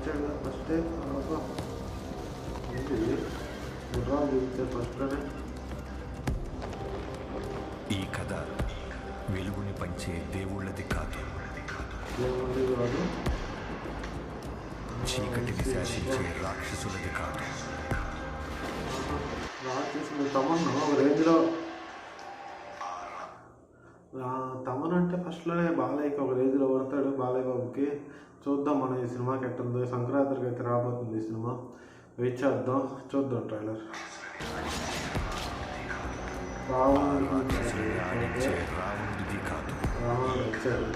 వచ్చాడు ఫస్టే ఏంటి గుర్రాలు చూస్తే ఫస్ట్లోనే. ఈ కథ వెలుగుని పంచే దేవుళ్ళది కాదు, ఏముంది కాదు, చీకటిని శాసించే రాక్షసులది కాదు. రాక్షసులు తమను ఒక రేంజ్లో తమన్ అంటే ఫస్ట్లోనే బాలయ్యకి ఒక రేంజ్లో పడతాడు. బాలయ్య బాబుకి చూద్దాం మనం ఈ సినిమాకి ఎట్టుందో. సంక్రాంతికి అయితే రాబోతుంది ఈ సినిమా, వెయిట్ చేద్దాం, చూద్దాం ట్రైలర్. రావణుడిది కాదు, రావణుడు వచ్చాడు.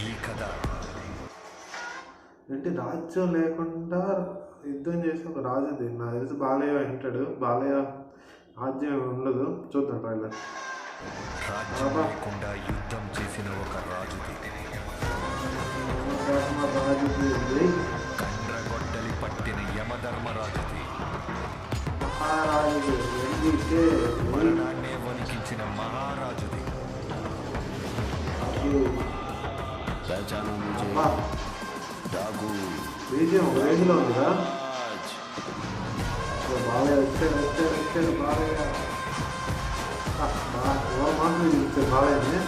ఈ కథ ఏంటి రాజ్యం లేకుండా యుద్ధం చేసి ఒక రాజుది. నాకు తెలిసి బాలయ్య వింటాడు, బాలయ్య రాజ్యం ఉండదు. చూద్దాం ట్రైలర్. రాజ్యం లేకుండా యుద్ధం చేసిన ఒక రాజుది, రాజుది ఉంది, కండ్రగొడ్డలి పట్టిన యమధర్మరాజుది, మహారాజుది ఎందుకే మరణాన్నే వణికించిన మహారాజుది. బీజం రేంజ్లో ఉందిగా. బాలయ్య వచ్చాడు బాలయ్య. మాత్రం చూపించాడు బాలయ్యని.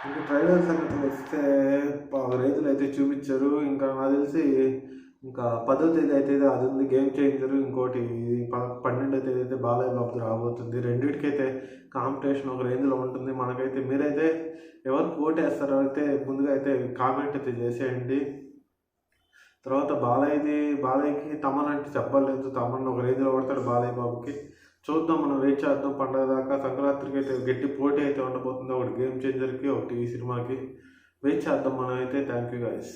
ఇంకా ట్రైలర్ సంగతి వస్తే రైతులు అయితే చూపించారు. ఇంకా నాకు తెలిసి ఇంకా 10వ తేదీ అయితే అది ఉంది గేమ్ చేంజర్. ఇంకోటి 12వ తేదీ అయితే బాలయ్య బాబు రాబోతుంది. రెండింటికైతే కాంపిటీషన్ ఒక రేంజ్లో ఉంటుంది. మనకైతే మీరైతే ఎవరికి ఓటేస్తారో అయితే ముందుగా అయితే కామెంట్ అయితే చేసేయండి. తర్వాత బాలయ్యకి తమన్ అంటే చెప్పలేదు. తమన్ ఒక రేంజ్లో పడతాడు బాలయ్య బాబుకి. చూద్దాం, మనం వెయిట్ చేద్దాం. పండుగ దాకా సంక్రాంతికి అయితే గట్టి పోటీ అయితే ఉండబోతుంది. ఒకటి గేమ్ చేంజర్కి, ఒకటి ఈ సినిమాకి. వెయిట్ చేద్దాం మనం అయితే. Thank you guys.